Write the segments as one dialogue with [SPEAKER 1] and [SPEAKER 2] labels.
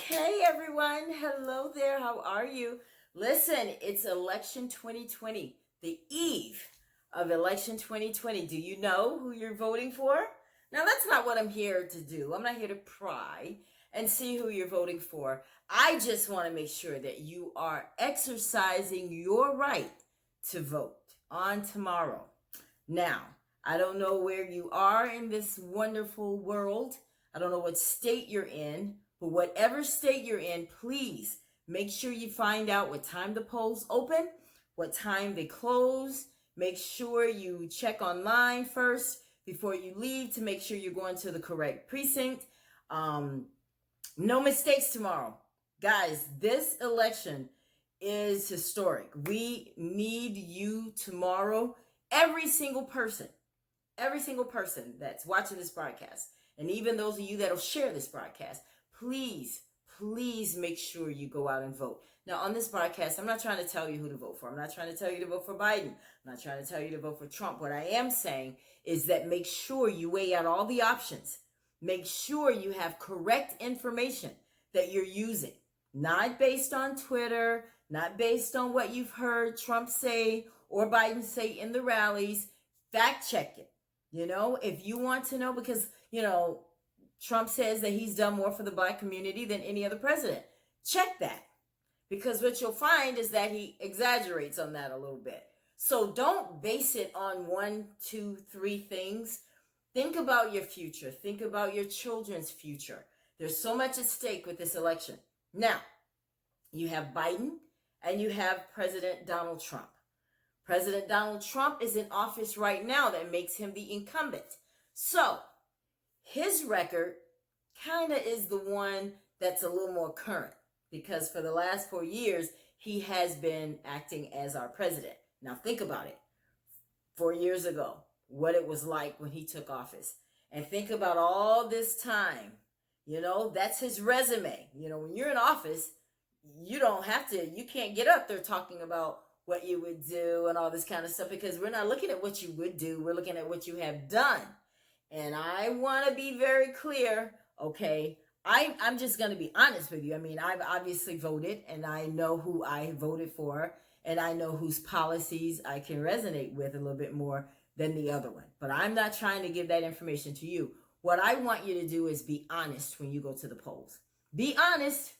[SPEAKER 1] Hey everyone, hello there, how are you? Listen, it's election 2020, the eve of election 2020. Do you know who you're voting for? Now, that's not what I'm here to do. I'm not here to pry and see who you're voting for. I just want to make sure that you are exercising your right to vote on tomorrow. Now, I don't know where you are in this wonderful world. I don't know what state you're in, but whatever state you're in, please make sure you find out what time the polls open, what time they close. Make sure you check online first before you leave to make sure you're going to the correct precinct. No mistakes tomorrow. Guys, this election is historic. We need you tomorrow. Every single person that's watching this broadcast, and even those of you that'll share this broadcast, please make sure you go out and vote. Now, on this broadcast, I'm not trying to tell you who to vote for. I'm not trying to tell you to vote for Biden. I'm not trying to tell you to vote for Trump. What I am saying is that make sure you weigh out all the options. Make sure you have correct information that you're using, not based on Twitter, not based on what you've heard Trump say or Biden say in the rallies. Fact check it. If you want to know, because, Trump says that he's done more for the Black community than any other president. Check that. Because what you'll find is that he exaggerates on that a little bit. So don't base it on 1, 2, 3 things. Think about your future. Think about your children's future. There's so much at stake with this election. Now, you have Biden and you have President Donald Trump. President Donald Trump is in office right now. That makes him the incumbent. So his record kind of is the one that's a little more current, because for the last 4 years, he has been acting as our president. Now think about it. 4 years ago, what it was like when he took office. And think about all this time. That's his resume. When you're in office, you can't get up there talking about what you would do and all this kind of stuff, because we're not looking at what you would do. We're looking at what you have done. And I want to be very clear, okay? I'm just going to be honest with you. I mean, I've obviously voted, and I know who I voted for, and I know whose policies I can resonate with a little bit more than the other one. But I'm not trying to give that information to you. What I want you to do is be honest when you go to the polls. Be honest.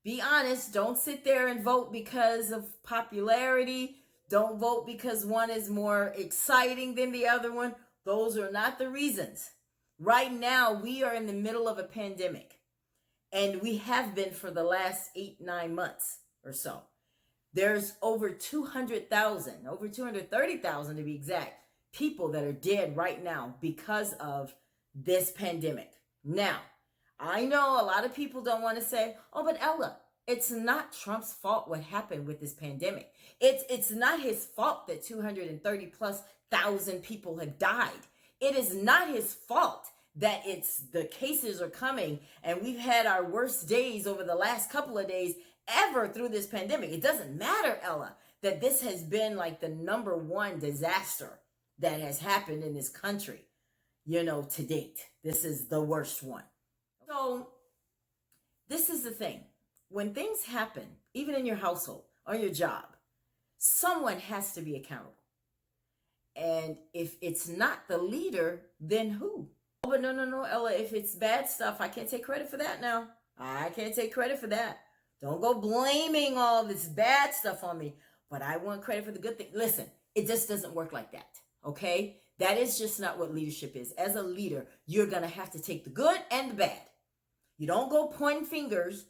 [SPEAKER 1] Be honest. Don't sit there and vote because of popularity. Don't vote because one is more exciting than the other one. Those are not the reasons. Right now, we are in the middle of a pandemic, and we have been for the last 8-9 months or so. There's over 200,000, over 230,000 to be exact, people that are dead right now because of this pandemic. Now, I know a lot of people don't want to say, oh, but Ella, it's not Trump's fault what happened with this pandemic. It's not his fault that 230 plus thousand people have died. It is not his fault that the cases are coming, and we've had our worst days over the last couple of days ever through this pandemic. It doesn't matter, Ella, that this has been like the number one disaster that has happened in this country, to date. This is the worst one. So this is the thing. When things happen, even in your household, on your job, someone has to be accountable. And if it's not the leader, then who? Oh, but no, Ella, if it's bad stuff, I can't take credit for that now. I can't take credit for that. Don't go blaming all this bad stuff on me, but I want credit for the good thing. Listen, it just doesn't work like that, okay? That is just not what leadership is. As a leader, you're going to have to take the good and the bad. You don't go pointing fingers.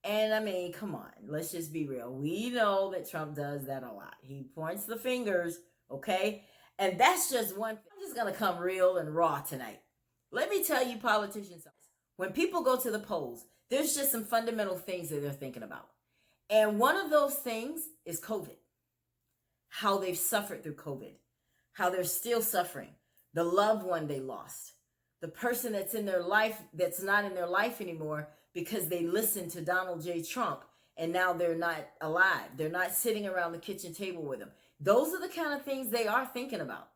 [SPEAKER 1] And I mean, come on, let's just be real. We know that Trump does that a lot. He points the fingers, okay? And that's just one thing. I'm just going to come real and raw tonight. Let me tell you, politicians, when people go to the polls, there's just some fundamental things that they're thinking about. And one of those things is COVID. How they've suffered through COVID. How they're still suffering. The loved one they lost. The person that's in their life that's not in their life anymore because they listened to Donald J. Trump and now they're not alive. They're not sitting around the kitchen table with him. Those are the kind of things they are thinking about.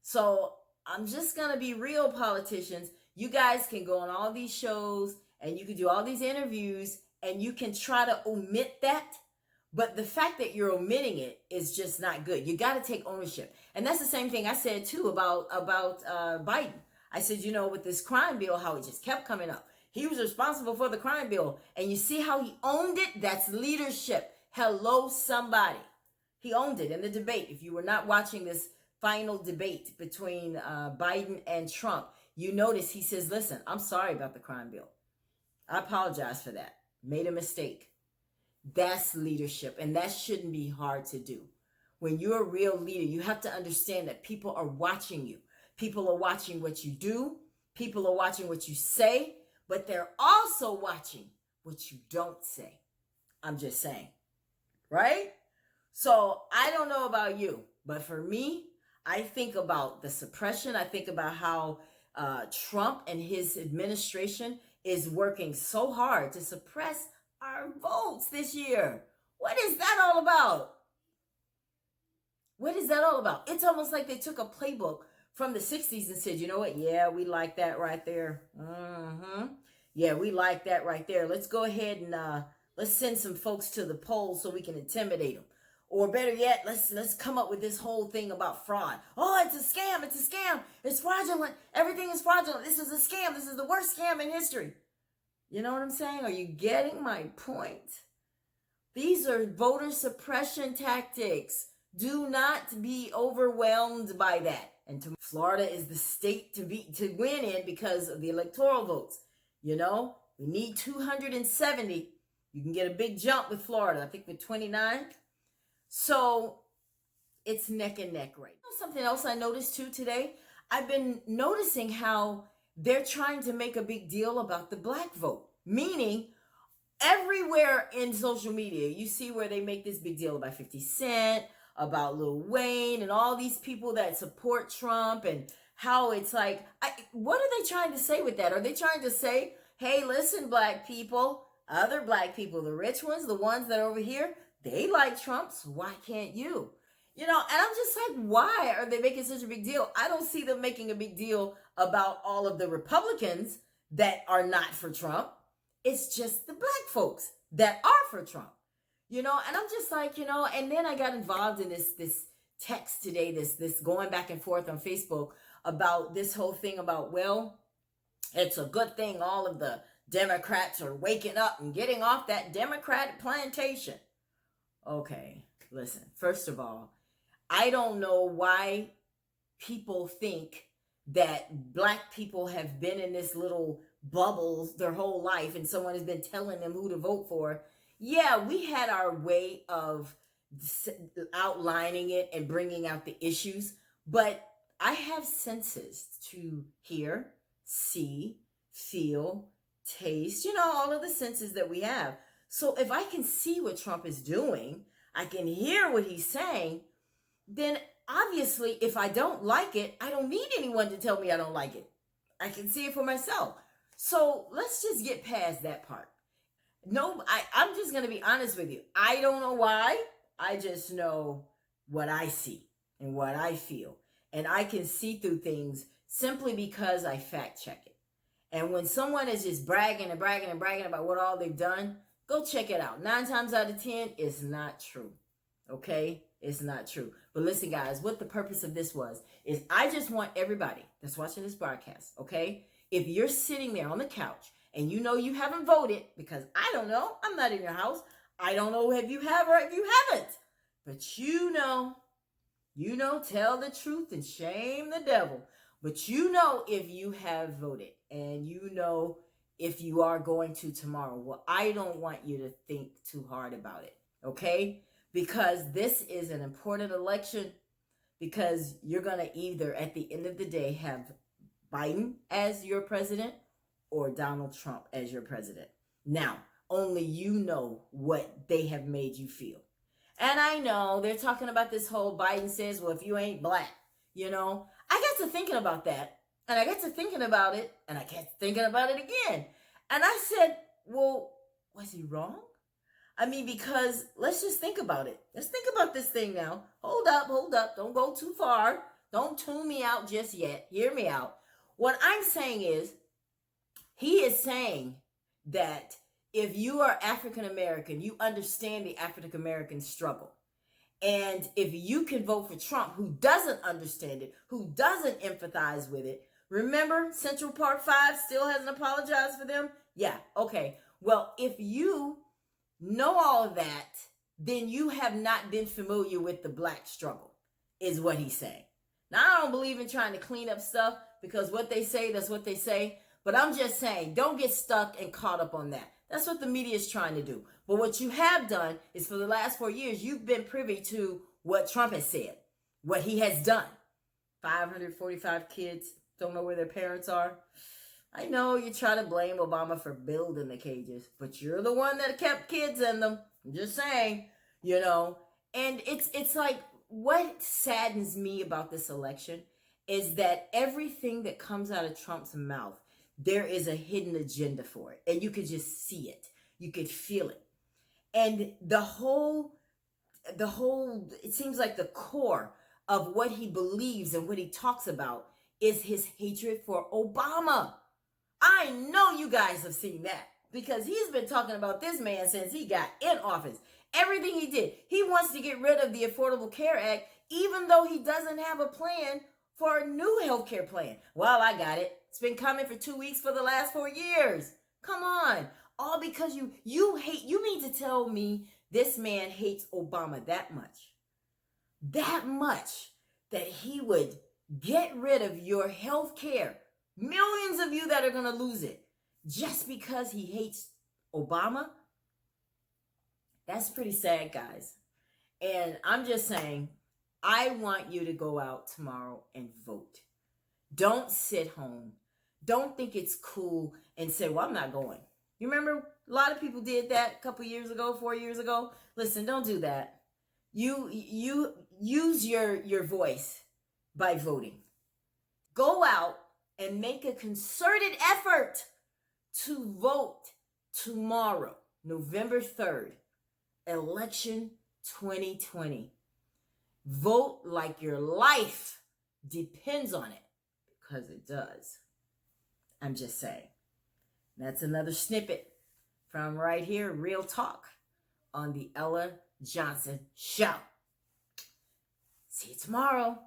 [SPEAKER 1] So I'm just going to be real, politicians. You guys can go on all these shows and you can do all these interviews and you can try to omit that. But the fact that you're omitting it is just not good. You got to take ownership. And that's the same thing I said too about Biden. I said, with this crime bill, how it just kept coming up. He was responsible for the crime bill. And you see how he owned it? That's leadership. Hello, somebody. He owned it in the debate. If you were not watching this final debate between Biden and Trump, you notice he says, listen, I'm sorry about the crime bill. I apologize for that. Made a mistake. That's leadership, and that shouldn't be hard to do. When you're a real leader, you have to understand that people are watching you. People are watching what you do. People are watching what you say, but they're also watching what you don't say. I'm just saying, right? So I don't know about you, but for me, I think about the suppression. I think about how Trump and his administration is working so hard to suppress our votes this year. What is that all about? What is that all about? It's almost like they took a playbook from the 60s and said, you know what? Yeah, we like that right there. Yeah, we like that right there. Let's go ahead and let's send some folks to the polls so we can intimidate them. Or better yet, let's come up with this whole thing about fraud. Oh, it's a scam. It's a scam. It's fraudulent. Everything is fraudulent. This is a scam. This is the worst scam in history. You know what I'm saying? Are you getting my point? These are voter suppression tactics. Do not be overwhelmed by that. And Florida is the state to win in because of the electoral votes. We need 270. You can get a big jump with Florida. I think with 29. So it's neck and neck right now. Something else I noticed too today. I've been noticing how they're trying to make a big deal about the black vote, meaning everywhere in social media, you see where they make this big deal about 50 Cent, about Lil Wayne, and all these people that support Trump, and how it's like, what are they trying to say with that? Are they trying to say, hey, listen, black people, other black people, the rich ones, the ones that are over here, they like Trump, so why can't you? And I'm just like, why are they making such a big deal? I don't see them making a big deal about all of the Republicans that are not for Trump. It's just the black folks that are for Trump, and I'm just like, and then I got involved in this text today, this going back and forth on Facebook about this whole thing about, well, it's a good thing all of the Democrats are waking up and getting off that Democratic plantation. Okay, listen, first of all, I don't know why people think that black people have been in this little bubble their whole life and someone has been telling them who to vote for. Yeah, we had our way of outlining it and bringing out the issues, but I have senses to hear, see, feel, taste, all of the senses that we have. So if I can see what Trump is doing, I can hear what he's saying, then obviously if I don't like it, I don't need anyone to tell me I don't like it. I can see it for myself. So let's just get past that part. No, I'm just going to be honest with you. I don't know why. I just know what I see and what I feel. And I can see through things simply because I fact check it. And when someone is just bragging and bragging and bragging about what all they've done, go check it out. 9 times out of 10, it's not true. Okay? It's not true. But listen, guys, what the purpose of this is I just want everybody that's watching this broadcast, okay? If you're sitting there on the couch and you haven't voted, because I don't know, I'm not in your house. I don't know if you have or if you haven't. But tell the truth and shame the devil. But if you have voted and if you are going to tomorrow. Well, I don't want you to think too hard about it, okay? Because this is an important election, because you're going to either, at the end of the day, have Biden as your president or Donald Trump as your president. Now, only you know what they have made you feel. And I know they're talking about this whole Biden says, well, if you ain't black, I got to thinking about that. And I got to thinking about it, and I kept thinking about it again. And I said, well, was he wrong? I mean, because let's just think about it. Let's think about this thing now. Hold up. Don't go too far. Don't tune me out just yet. Hear me out. What I'm saying is, he is saying that if you are African American, you understand the African American struggle. And if you can vote for Trump, who doesn't understand it, who doesn't empathize with it, remember Central Park 5 still hasn't apologized for them? Yeah, okay. Well, if you know all of that, then you have not been familiar with the black struggle, is what he's saying. Now, I don't believe in trying to clean up stuff because what they say, that's what they say. But I'm just saying, don't get stuck and caught up on that. That's what the media is trying to do. But what you have done is for the last 4 years, you've been privy to what Trump has said, what he has done. 545 kids don't know where their parents are. I know you try to blame Obama for building the cages, but you're the one that kept kids in them. I'm just saying, you know. And it's like, what saddens me about this election is that everything that comes out of Trump's mouth, there is a hidden agenda for it. And you could just see it. You could feel it. And the whole, it seems like the core of what he believes and what he talks about is his hatred for Obama. I know you guys have seen that because he's been talking about this man since he got in office. Everything he did, he wants to get rid of the Affordable Care Act, even though he doesn't have a plan for a new health care plan. Well, I got it. It's been coming for 2 weeks for the last 4 years. Come on. All because you hate, you mean to tell me this man hates Obama that much that he would get rid of your health care, millions of you that are going to lose it, just because he hates Obama? That's pretty sad, guys. And I'm just saying, I want you to go out tomorrow and vote. Don't sit home. Don't think it's cool and say, well, I'm not going. You remember a lot of people did that a couple years ago, 4 years ago. Listen, don't do that. You use your voice by voting. Go out and make a concerted effort to vote tomorrow, November 3rd, election 2020. Vote like your life depends on it, because it does. I'm just saying. That's another snippet from right here, Real Talk, on the Ella Johnson Show. See you tomorrow.